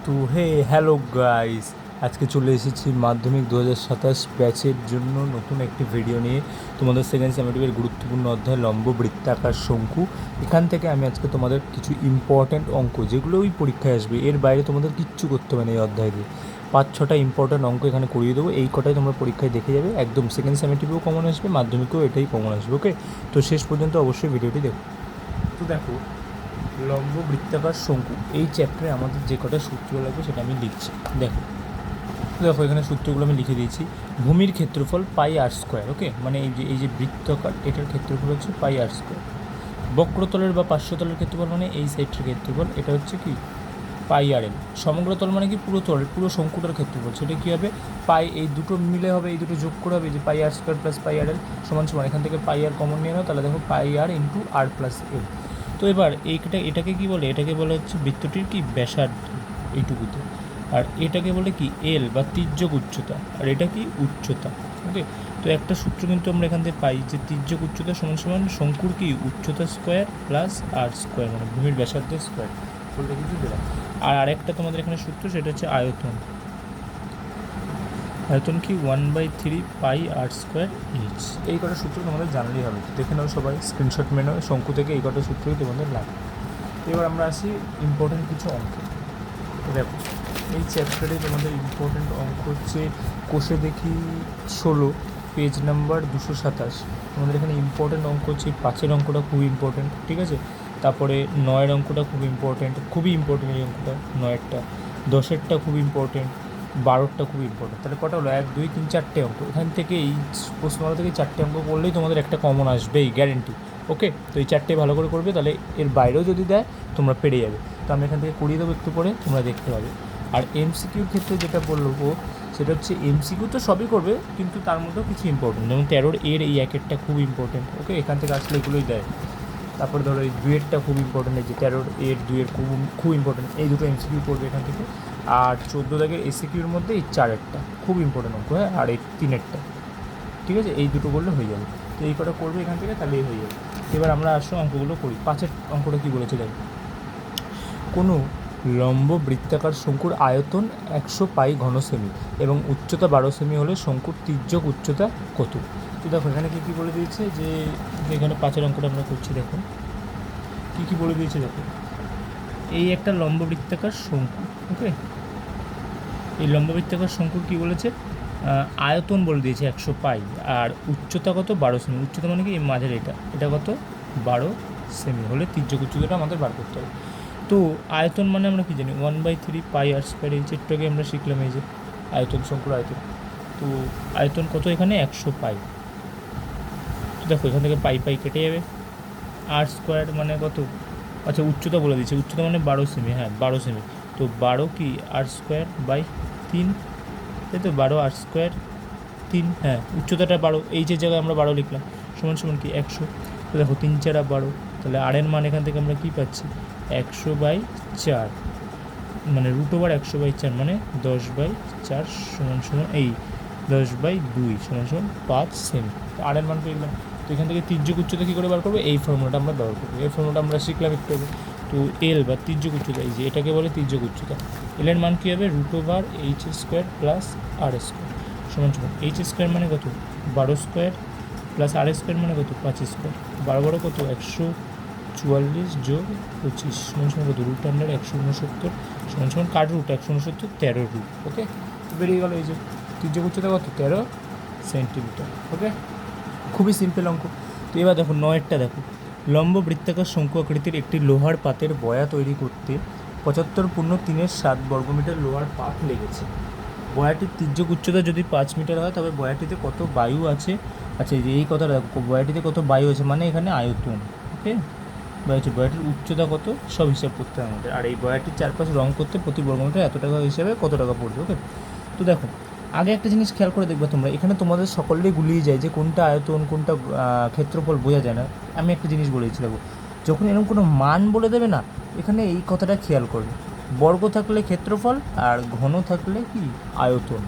তো hello guys, আজকে চলে এসেছি মাধ্যমিক 2027 ব্যাচের জন্য নতুন একটি ভিডিও নিয়ে। তোমাদের সেকেন্ড সেমেটিভের গুরুত্বপূর্ণ অধ্যায় লম্ব বৃত্তাকার শঙ্কু। এখান থেকে আমি আজকে তোমাদের কিছু ইম্পর্ট্যান্ট অঙ্ক, যেগুলো ওই পরীক্ষায় আসবে, এর বাইরে তোমাদের কিচ্ছু করতে হবে না। এই অধ্যায় দিয়ে 5-6টা ইম্পর্ট্যান্ট অঙ্ক এখানে করিয়ে দেবো। এই কটাই তোমরা পরীক্ষায় দেখে যাবে, একদম সেকেন্ড সেমেটিভেও কমন আসবে, মাধ্যমিকেও এটাই কমন আসবে। ওকে, তো শেষ পর্যন্ত অবশ্যই ভিডিওটি দেখো। তো দেখো, লম্ব বৃত্তাকার শঙ্কু এই চ্যাপ্টারে আমাদের যে কটা সূত্র লাগবে সেটা আমি লিখছি। দেখো দেখো এখানে সূত্রগুলো আমি লিখে দিয়েছি। ভূমির ক্ষেত্রফল পাই আর স্কোয়ার। ওকে, মানে এই যে বৃত্তাকার, এটার ক্ষেত্রফল হচ্ছে পাই আর স্কোয়ার। বক্রতলের বা পার্শ্বতলের ক্ষেত্রফল মানে এই সাইডের ক্ষেত্রফল, এটা হচ্ছে কি পাই আর এল। সমগ্রতল মানে কি পুরো তল, পুরো শঙ্কুটার ক্ষেত্রফল, সেটা কী হবে পাই, এই দুটো মিলে হবে, এই দুটো যোগ করে হবে যে পাই আর স্কোয়ার প্লাস পাই আর এল সমান সমান, এখান থেকে পাই আর কমন নিয়ে নাও, তাহলে দেখো পাই আর ইন্টু আর প্লাস এল। তো এবার এটাকে কি বলে, এটাকে বলে হচ্ছে বৃত্তটির কি ব্যাসার্ধ এইটুকুতে, আর এটাকে বলে কি এল বা তির্যক উচ্চতা, আর এটা কি উচ্চতা। ওকে, তো একটা সূত্র কিন্তু আমরা এখান থেকে পাই যে তির্যক উচ্চতা সমান সমান শঙ্কুর কি উচ্চতা স্কোয়ার প্লাস আর স্কোয়ার, মানে ভূমির ব্যাসার্ধের স্কোয়ার বলতে কিছু দিলাম। আর আরেকটা তোমাদের এখানে সূত্র, সেটা হচ্ছে আয়তন। আয়তন কি 1/3 পাই আর স্কোয়ার এইচ। এই কটা সূত্র তোমাদের জানলেই হবে, দেখে নাও সবাই, স্ক্রিনশট মেনে নাও, শঙ্কু থেকে এই কটা সূত্রই তোমাদের লাগবে। এবার আমরা আসি ইম্পর্টেন্ট কিছু অঙ্কে। দেখো এই চ্যাপ্টারে তোমাদের ইম্পর্টেন্ট অঙ্ক হচ্ছে কোষে দেখি 16, পেজ নাম্বার 227। তোমাদের এখানে ইম্পর্টেন্ট অঙ্ক হচ্ছে 5-এর অঙ্কটা খুব ইম্পর্টেন্ট, ঠিক আছে। তারপরে 9-এর অঙ্কটা খুব ইম্পর্টেন্ট, খুবই ইম্পর্টেন্ট এই অঙ্কটা 9-এরটা। 10-এরটা খুব ইম্পর্টেন্ট, 12-টা খুব ইম্পর্টেন্ট। তাহলে কটা হলো, 1 2 3 4টে অঙ্ক। এখান থেকে এই প্রশ্নমালা থেকে 4টে অঙ্ক করলেই তোমাদের একটা কমন আসবেই, গ্যারেন্টি। ওকে, তো এই 4টে ভালো করে করবে, তাহলে এর বাইরেও যদি দেয় তোমরা পেরে যাবে। তো আমি এখান থেকে করিয়ে দেবো, একটু পরে তোমরা দেখতে পাবে। আর এমসিকিউর ক্ষেত্রে যেটা বলবো সেটা হচ্ছে, এমসিকিউ তো সবই করবে, কিন্তু তার মধ্যেও কিছু ইম্পর্টেন্ট, যেমন 13 এর এই 1-এরটা খুব ইম্পর্টেন্ট। ওকে, এখান থেকে আসলে এগুলোই দেয়। তারপরে ধরো এই 2-এরটা খুব ইম্পর্টেন্ট, এই যে 13 এর 2-এর খুব ইম্পর্টেন্ট, এই দুটো এমসিকিউ করবে এখান থেকে। আর 14 দাগের এসিকিউর মধ্যে এই 4-এরটা খুব ইম্পর্টেন্ট অঙ্ক, হ্যাঁ, আর এই 3-এরটা, ঠিক আছে, এই দুটো করলে হয়ে যাবে। তো এই কটা করবে এখান থেকে, তাহলেই হয়ে যাবে। এবার আমরা আসো অঙ্কগুলো করি। 5-এর অঙ্কটা কী বলেছে দেখো, কোনো লম্ব বৃত্তাকার শঙ্কুর আয়তন 100 পাই ঘন সেমি এবং উচ্চতা 12 সেমি হলে শঙ্কুর তির্যক উচ্চতা কত। তো দেখো এখানে কী কী বলে দিয়েছে, যে এখানে 5-এর অঙ্কটা আমরা করছি, দেখো কী কী বলে দিয়েছে। দেখো এই একটা লম্ব বৃত্তাকার শঙ্কু। ওকে, এই লম্ব বৃত্তাকার শঙ্কুর কী বলেছে, আয়তন বলে দিয়েছে 100 পাই, আর উচ্চতা কত 12 সেমি। উচ্চতা মানে কি এই মাঝের এটা কত 12 সেমি হলে তির্যক উচ্চতাটা আমাদের বার করতে হবে। তো আয়তন মানে আমরা কী জানি, 1/3 পাই আর স্কোয়ার, এই চিত্রকে আমরা শিখলাম, এই যে আয়তন, শঙ্কুর আয়তন। তো আয়তন কত এখানে 100 পাই। তো দেখো এখান থেকে পাই পাই কেটে যাবে, আর স্কোয়ার মানে কত, আচ্ছা উচ্চতা বলে দিচ্ছে, উচ্চতা মানে 12 সেমি, হ্যাঁ 12 সেমি। তো 12 কি আর স্কোয়ার বাই 3, তাই তো 12 আর স্কোয়ার 3, হ্যাঁ উচ্চতাটা 12, এই যে জায়গায় আমরা 12 লিখলাম, সমান সমান কি 100। তো দেখো 3 4 12, তাহলে আর এর মান এখান থেকে আমরা কী পাচ্ছি 100/4, মানে √ওভার 100/4, মানে 10/4 সমান সমান এই 10/2 সমান সমান 5 সেমি। তো আর এর মান পেয়ে গেলাম। তো এখান থেকে তির্যক উচ্চতা কী করে বার করবো, এই ফর্মুলাটা আমরা ব্যবহার করবো। এই ফর্মুলাটা আমরা শিখলাম একটু আগে। তো এল বা তির্যক উচ্চতা, এই যে এটাকে বলে তির্যক উচ্চতা। এল এর মান কী হবে, √ওভার h² প্লাস আর স্কোয়ার সমান সমান, h² মানে কত 12 স্কোয়ার প্লাস আর স্কোয়ার মানে কত 5 স্কোয়ার, 12 কত 144 যোগ 25 সমান সমান কত √169 সমান সমান কার রুট 169 13 রুট। ওকে, বেরিয়ে গেল। এই যে তির্যক উচ্চতা কত 13 সেন্টিমিটার। ওকে, খুবই সিম্পল অঙ্ক। তো এবার দেখো 9-এরটা দেখো, লম্ব বৃত্তাকার শঙ্কু আকৃতির একটি লোহার পাতের বয়া তৈরি করতে 75.3 বর্গমিটার লোহার পাত লেগেছে। বয়াটির তির্যক উচ্চতা যদি 5 মিটার হয়, তবে বয়াটিতে কত বায়ু আছে। আচ্ছা, এই কথাটা দেখো, বয়াটিতে কত বায়ু আছে মানে এখানে আয়তন। ওকে, বয়াটির উচ্চতা কত সব হিসাব করতে হবে আমাদের, আর এই বয়াটির চারপাশে রং করতে প্রতি বর্গমিটার এত টাকা হিসাবে কত টাকা পড়বে। ওকে, তো দেখো আগে একটা জিনিস খেয়াল করে দেখবে তোমরা, এখানে তোমাদের সকলেই গুলিয়ে যায় যে কোনটা আয়তন কোনটা ক্ষেত্রফল বোঝা যায় না। আমি একটা জিনিস বলেছি দেখো, যখন এরকম কোনো মান বলে দেবে না, এখানে এই কথাটা খেয়াল করবে, বর্গ থাকলে ক্ষেত্রফল আর ঘন থাকলে কি আয়তন,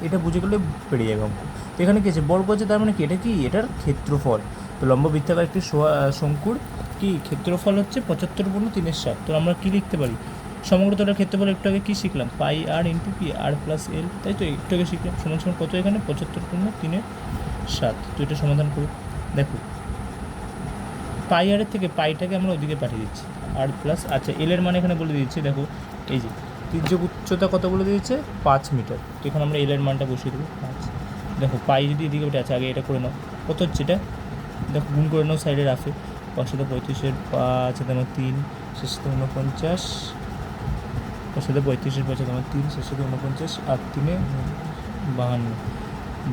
এটা বুঝে গেলে পেরে যাবে অঙ্ক। তো এখানে কী আছে, বর্গ আছে, তার মানে কি এটা কি এটার ক্ষেত্রফল। তো লম্ব বৃত্তাকার একটি শঙ্কুর কি ক্ষেত্রফল হচ্ছে 75.3। তো আমরা কী লিখতে পারি, সমগ্রতলের ক্ষেত্রফল একটু আগে কী শিখলাম, পাই আর ইন্টু কি আর প্লাস এল, তাই তো একটু আগে শিখলাম। সমান সমান কত এখানে 75/3/7। তো এটা সমাধান করো। দেখো পাই আরের থেকে পাইটাকে আমরা ওদিকে পাঠিয়ে দিচ্ছি আর প্লাস, আচ্ছা এলের মানে এখানে বলে দিচ্ছি, দেখো এই যে তির্যক উচ্চতা কত বলে দিয়েছে 5 মিটার। তো এখানে আমরা এলের মানটা বসিয়ে দেবো 5। দেখো পাই যদি এদিকে ওঠে, আচ্ছা আগে এটা করে নাও, কত হচ্ছে এটা, দেখো গুণ করে নাও সাইডে রাফে, 535 5 তোমার 3 শেষ সাথে 49, 535 5 তোমার 3 শেষ সাথে 49 আর 3 52,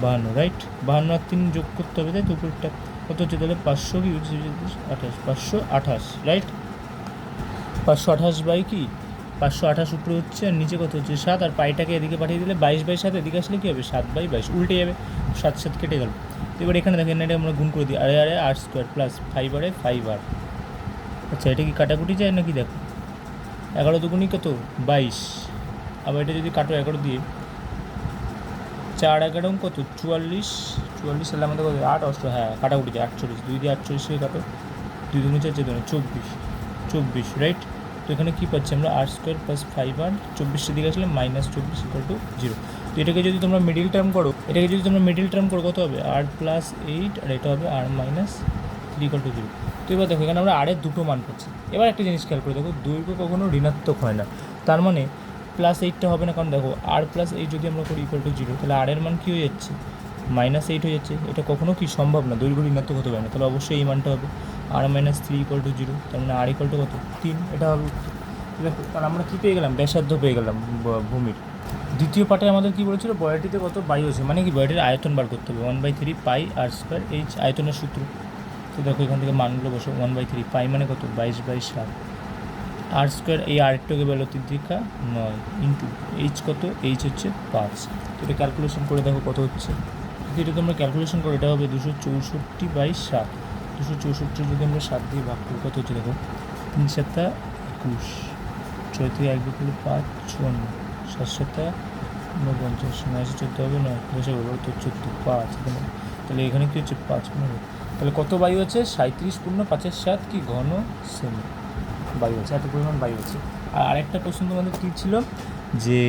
52 রাইট, 52 আর 3 যোগ করতে হবে, তাই তো উপরটা কত হচ্ছে তাহলে 500 কি 28, 528 রাইট, 528 বাই কি 528 উপরে হচ্ছে আর নিচে কত হচ্ছে 7, আর পাইটাকে এদিকে পাঠিয়ে দিলে 22/7, এদিকে আসলে কী হবে 7/22, উল্টে যাবে, 7 কেটে গেল। এবার এখানে দেখেন এটা আমরা গুণ করে দিই, আরে আরে r² প্লাস 5r। আচ্ছা এটা কি কাটাকুটি যায় নাকি, দেখো 11 দুগুণি কত 22, আবার এটা যদি কাটো 11 দিয়ে, 4 11 কত 44, 44 সালে আমাদের কত 8 8, হ্যাঁ কাটাকুটি যায় 48, 2 দিয়ে 48 কাটো, 2 দুগুণি 4 4 24 রাইট। তো এখানে কী পাচ্ছি আমরা r² প্লাস 5r, 24 দিকে আসলে -24 = 0। তো এটাকে যদি তোমরা মিডিল টার্ম করো, কত হবে r প্লাস 8 আর এটা হবে r মাইনাস 3 = 0। তো এবার দেখো এখানে আমরা r এর দুটো মান পাচ্ছি। এবার একটা জিনিস খেয়াল করে দেখো, দৈর্ঘ্য কখনো ঋণাত্মক হয় না, তার মানে +8টা হবে না, কারণ দেখো r প্লাস 8 যদি আমরা করি = 0, তাহলে r এর মান কী হয়ে যাচ্ছে -8 হয়ে যাচ্ছে। এটা কখনো কি সম্ভব না, দৈর্ঘ্য ঋণাত্মক হতে পারে না, তাহলে অবশ্যই এই মানটা হবে r মাইনাস 3 = 0, তার মানে r = কত 3, এটা হবে। দেখো তাহলে আমরা কী পেয়ে গেলাম, ব্যাসার্ধ পেয়ে গেলাম ভূমির। দ্বিতীয় পার্টে আমাদের কী বলেছিল, বয়াটিতে কত বায়ু আছে, মানে কি বয়াটির আয়তন বার করতে হবে, 1/3 পাই r² h আয়তনের সূত্র। তো দেখো এখান থেকে মানগুলো বসো, 1/3 পাই মানে কত 22/7, r², এই আরেকটাকে বলো 3 9 ইন্টু এইচ কত, এইচ হচ্ছে 5। তো এটা ক্যালকুলেশন করে দেখো কত হচ্ছে, যদি এটা তোমরা ক্যালকুলেশন করো এটা হবে 264/7, 264 যদি আমরা 7 দিয়ে ভাগ করি কত হচ্ছে দেখো, 3 7 21, 6 থেকে 1 করলে 5 54, 7 7 49, 9 14 হবে 9 10 হবে তো 14 5, তাহলে এখানে কী হচ্ছে 5 15, তাহলে কত বায়ু আছে 37/5/7 কি ঘন সেমি বায়ু আছে, এত পরিমাণ বায়ু আছে। আর আরেকটা প্রশ্ন তোমাদের কী ছিল, যে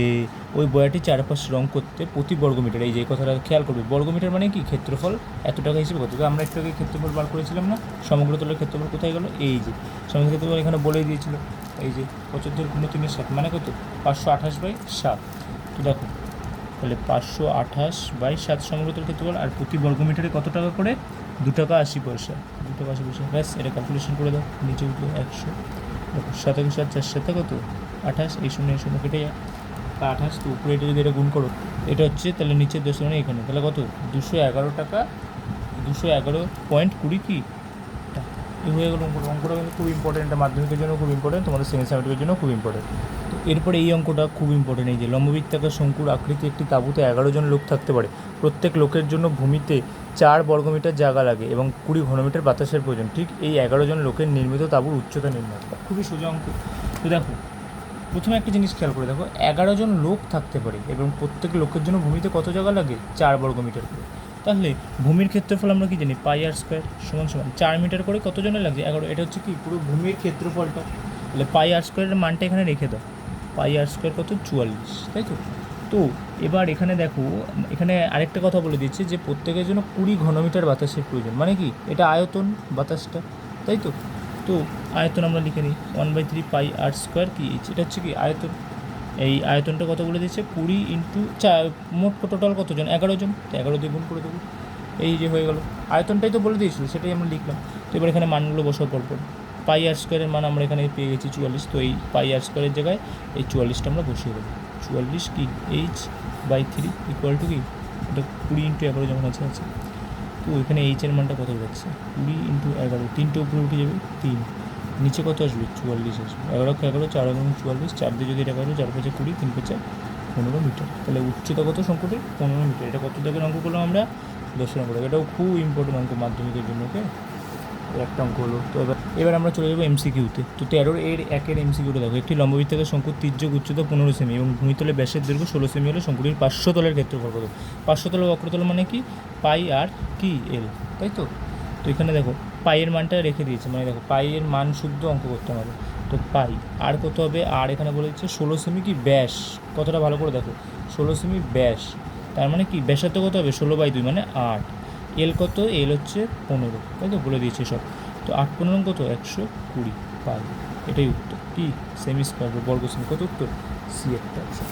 ওই বয়াটির চারপাশে রং করতে প্রতি বর্গমিটার, এই যে কথাটা খেয়াল করবে, বর্গমিটার মানে কি ক্ষেত্রফল এত টাকা হিসেবে কত, আমরা একটু আগে ক্ষেত্রফল বার করেছিলাম না, সমগ্রতলের ক্ষেত্রফল কোথায় গেল, এই যে সমগ্র ক্ষেত্রফল এখানে বলেই দিয়েছিল, এই যে 75/3/7 মানে কত 528/7। তো দেখো তাহলে 528/7 সমগ্রতল ক্ষেত্রফল, আর প্রতি বর্গমিটারে কত টাকা করে 2 টাকা 80 পয়সা, 2 টাকা 80 পয়সা, ব্যাস এটা ক্যালকুলেশন করে দাও, নিচে উঠলো 100, দেখো 7 7 4 7 কত 28, এই 0 কেটে যায় 28, তো উপরে এটা যদি এটা গুণ করো, এটা হচ্ছে তাহলে নিচের 10 মানে এখানে, তাহলে কত 211 টাকা, 211.20 কি এই হয়ে গেল অঙ্কটা। অঙ্কটা কিন্তু খুব ইম্পর্টেন্ট, এটা মাধ্যমিকের জন্য খুব ইম্পর্টেন্ট, তোমাদের সেকেন্ড সেমিস্টারের জন্য খুব ইম্পর্টেন্ট। তো এরপরে এই অঙ্কটা খুব ইম্পর্টেন্ট, এই যে লম্ববৃত্তাকার শঙ্কুর আকৃতি একটি তাঁবুতে 11 জন লোক থাকতে পারে, প্রত্যেক লোকের জন্য ভূমিতে 4 বর্গমিটার জায়গা লাগে এবং 20 ঘনমিটার বাতাসের প্রয়োজন, ঠিক এই 11 জন লোকের নির্মিত তাঁবুর উচ্চতা নির্ণয়। খুবই সোজা অঙ্ক। তো দেখো প্রথমে একটা জিনিস খেয়াল করে দেখো, 11 জন লোক থাকতে পারে এবং প্রত্যেক লোকের জন্য ভূমিতে কত জায়গা লাগে 4 বর্গমিটার করে, তাহলে ভূমির ক্ষেত্রফল আমরা কি জানি পাই r² সমান 4 মিটার করে কত জনের লাগছে 11, এটা হচ্ছে কি পুরো ভূমির ক্ষেত্রফলটা, তাহলে পাই r² এর মানটা এখানে রেখে দাও, পাই r² কত 44, তাই তো। তো এবার এখানে দেখো, এখানে আরেকটা কথা বলে দিচ্ছে যে প্রত্যেকের জন্য 20 ঘনমিটার বাতাসের প্রয়োজন, মানে কি এটা আয়তন বাতাসটা, তাই তো। তো আয়তন আমরা লিখে নিই 1/3 পাই r² কি এটা হচ্ছে কি আয়তন, এই আয়তনটা কত বলে দিচ্ছে 20 ইন্টু 4, মোট টোটাল কতজন 11 জন, তো 11 দিয়ে গুণ করে দেবো, এই যে হয়ে গেল, আয়তনটাই তো বলে দিয়েছিল সেটাই আমরা লিখলাম। তো এবার এখানে মানগুলো বসার পর পাই r² এর মান আমরা এখানে পেয়ে গেছি 44, তো এই পাই r² এর জায়গায় এই 44টা আমরা বসিয়ে দেবো, 44 কি h/3 ইকুয়াল টু কি এটা 20 ইন্টু 11 যেমন আছে। তো এখানে এইচ এর মানটা কত যাচ্ছে 20 ইন্টু 11, 3টে উপরে উঠে যাবে 3, নিচে কত আসবে 44 আসবে, 11 11 4 এবং 44, 4 দিয়ে যদি এটা করো 4 5 20, 3 5 15 মিটার, তাহলে উচ্চতা কত শঙ্কুটির 15 মিটার। এটা কত দাগের অঙ্ক করলাম আমরা 10 অঙ্ক, এটাও খুব ইম্পর্টেন্ট অঙ্ক মাধ্যমিকের জন্য, ওকে একটা অঙ্ক হলো। তো এবার আমরা চলে যাবো এমসিকিউতে। তো 13-1 এমসিকিউটা দেখো, একটি লম্ববৃত্তাকার শঙ্কুর তির্যক উচ্চতা 15 সেমি এবং ভূমিতলে ব্যাসের দৈর্ঘ্য 16 সেমি হলে শঙ্কুটির পার্শ্বতলের ক্ষেত্রফল কত, পার্শ্বতল বক্রতল মানে কি পাই আর কি এল, তাই তো। তো এখানে দেখো পাইয়ের মানটা রেখে দিয়েছে, মানে দেখো পাইয়ের মান শুদ্ধ অঙ্ক করতে হবে, তো পাই। আর কত হবে? আর এখানে বলে দিচ্ছে 16 সেমি কি ব্যাস, কতটা ভালো করে দেখো, 16 সেমি ব্যাস, তার মানে কি ব্যাসার্ধ কত হবে? 16/2 মানে 8। এল কত? এল হচ্ছে 15, তাই তো বলে দিয়েছে সব। তো 8×15 কত? 120 পাই। এটাই উত্তর। কি সেমি স্কোয়ার বা বর্গ সেমি, কত উত্তর? সি একটা অপশন।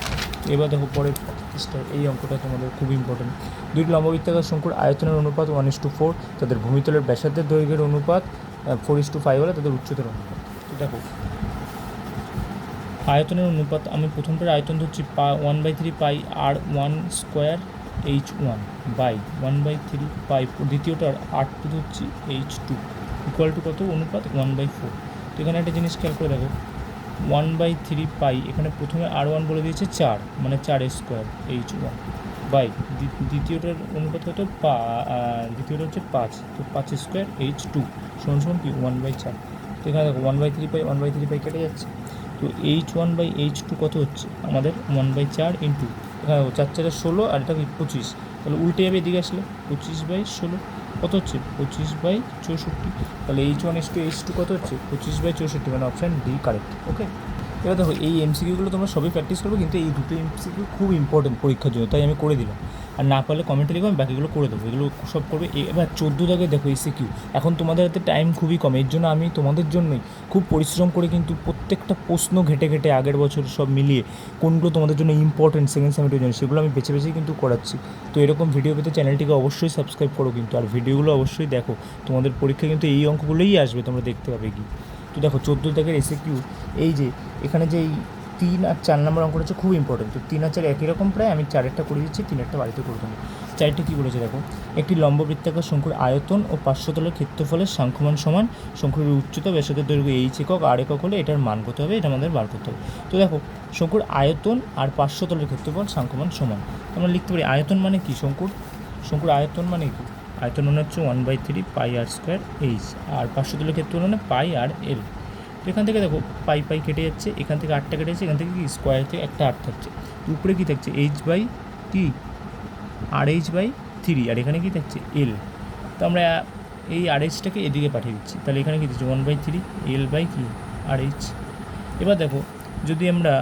এবার দেখো পরের পৃষ্ঠা, এই অঙ্কটা তোমাদের খুব ইম্পর্টেন্ট। দুইটি লম্ববৃত্তাকার শঙ্কুর আয়তনের অনুপাত 1:4, তাদের ভূমিতলের ব্যাসার্ধের দৈর্ঘ্যের অনুপাত 4:5 হলে তাদের উচ্চতার অনুপাত। তো দেখো আয়তনের অনুপাত, আমি প্রথমটার আয়তন ধরছি 1/3 পাই r1² h1 by 1/3 pi, দ্বিতীয়টার r2 ধরছি h2 ইকুয়াল টু কত? অনুপাত 1/4। তো এখানে একটা জিনিস খেয়াল করে দেখো, 1/3 পাই, এখানে প্রথমে r1 বলে দিয়েছে 4 মানে 4² h1 বাই দ্বিতীয়টার অনুপাত কত? দ্বিতীয়টা হচ্ছে 5, তো 5² h2 সমান সমান কি 1/4। তো এখানে দেখো 1/3 পাই 1/3 পাই কেটে যাচ্ছে, তো h1/h2 কত হচ্ছে আমাদের? 1/4 ইন্টু, এখানে 4×4 16 আর এটা কি 25, তাহলে উল্টে যাবে এদিকে আসলে 25/16 কত হচ্ছে? 25/64। তাহলে h1:h2 কত হচ্ছে? 25/64, মানে অপশান ডি কারেক্ট। ওকে, এবার দেখো এই এমসিকিউগুলো তোমরা সবই প্র্যাকটিস করবে, কিন্তু এই দুটো এমসিকিউ খুব ইম্পর্টেন্ট পরীক্ষার জন্য, তাই আমি করে দিলাম। আর না পারলে কমেন্টে লিখো, আমি বাকিগুলো করে দেবো, এগুলো সব করবে। এবার 14 দাগে দেখো এসিকিউ, এখন তোমাদের হাতে টাইম খুবই কম, এর জন্য আমি তোমাদের জন্যই খুব পরিশ্রম করে কিন্তু প্রত্যেকটা প্রশ্ন ঘেটে ঘেটে আগের বছর সব মিলিয়ে কোনগুলো তোমাদের জন্য ইম্পর্টেন্ট সেকেন্ড সেমিস্টারের জন্য, সেগুলো আমি বেছে বেছেই কিন্তু করাচ্ছি। তো এরকম ভিডিও পেতে চ্যানেলটিকে অবশ্যই সাবস্ক্রাইব করো কিন্তু, আর ভিডিওগুলো অবশ্যই দেখো, তোমাদের পরীক্ষা কিন্তু এই অঙ্কগুলোই আসবে, তোমরা দেখতে পাবে কি। তো দেখো 14 দাগের এসিকিউ, এই যে এখানে যে এই 3 আর 4 নম্বর অঙ্কটা হচ্ছে খুব ইম্পর্টেন্ট। তো 3 আর 4 একই রকম প্রায়, আমি 4-এরটা করে দিচ্ছি, 3-এরটা বাড়িতে করে দেবো। 4-টা কী বলেছে দেখো, একটি লম্ববৃত্তাকার শঙ্কুর আয়তন ও পার্শ্বতলের ক্ষেত্রফলের সাংখ্যমান সমান, শঙ্কুর উচ্চতা ব্যাসার্ধের দৈর্ঘ্য h একক আর একক হলে এটার মান কত হবে? এটা আমাদের বার করতে হবে। তো দেখো শঙ্কুর আয়তন আর পার্শ্বতলের ক্ষেত্রফল সাংখ্যমান সমান, আমরা লিখতে পারি আয়তন মানে কি? শঙ্কুর আয়তন মানে কি? আয়তন মানে হচ্ছে 1/3 পাই r² h, আর পার্শ্বতলের ক্ষেত্রফল মানে পাই আর এল। তো এখান থেকে দেখো পাই পাই কেটে যাচ্ছে, এখান থেকে 8টা কেটে যাচ্ছে, এখান থেকে কি স্কোয়ার থেকে একটা 8 থাকছে, উপরে কী থাকছে? h/3, আর এখানে কি থাকছে? এল। তো আমরা এই RH-টাকে এদিকে পাঠিয়ে দিচ্ছি, তাহলে এখানে কী দিচ্ছে? 1/3 l/r/h। এবার দেখো যদি আমরা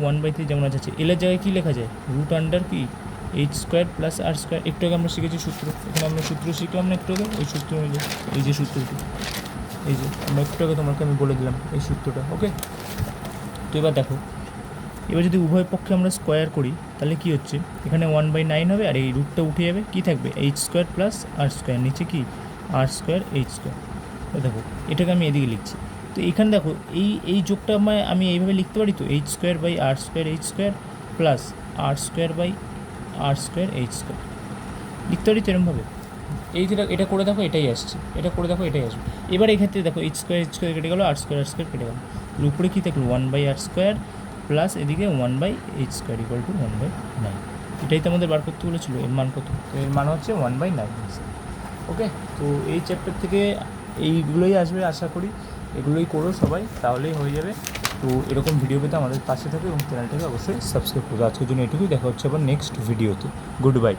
1/3 যেমন আছে, এলের জায়গায় কী লেখা যায়? √আন্ডার কি h² + r²। একটু আগে আমরা শিখেছি সূত্র, এখানে আমরা সূত্র শিখলাম না একটু আগে? ওই সূত্র অনুযায়ী এই যে সূত্রটি, এই যে আমরা একটু আগে তোমাকে আমি বলে দিলাম এই সূত্রটা। ওকে, তো এবার দেখো, এবার যদি উভয় পক্ষে আমরা স্কোয়ার করি তাহলে কি হচ্ছে? এখানে 1/9 হবে, আর এই রুটটা উঠে যাবে, কী থাকবে? h² + r², নিচে কি r² h²। দেখো এটাকে আমি এদিকে লিখছি, তো এখানে দেখো এই যোগটা আমি এইভাবে লিখতে পারি, তো h² h² plus r² h², লিখতে পারি তো এরকমভাবে। এটা করে দেখো, এটাই আসছে, এটা করে দেখো, এটাই আসবে। এবার এই ক্ষেত্রে দেখো h² কেটে গেলো, r² কেটে গেলো, উপরে কী থাকলো? 1/r² প্লাস এদিকে 1/h² ইকুয়াল টু 1/9। এটাই তো আমাদের বার করতে বলেছিল, এর মান কত? তো এর মান হচ্ছে 1/9। ওকে, তো এই চ্যাপ্টার থেকে এইগুলোই আসবে আশা করি, এগুলোই করো সবাই, তাহলেই হয়ে যাবে। তো এরকম ভিডিও পেতে আমাদের পাশে থাকো এবং চ্যানেলটাকে অবশ্যই সাবস্ক্রাইব করো। আজকের জন্য এটুকুই, দেখা হচ্ছে আবার নেক্সট ভিডিওতে। Good bye.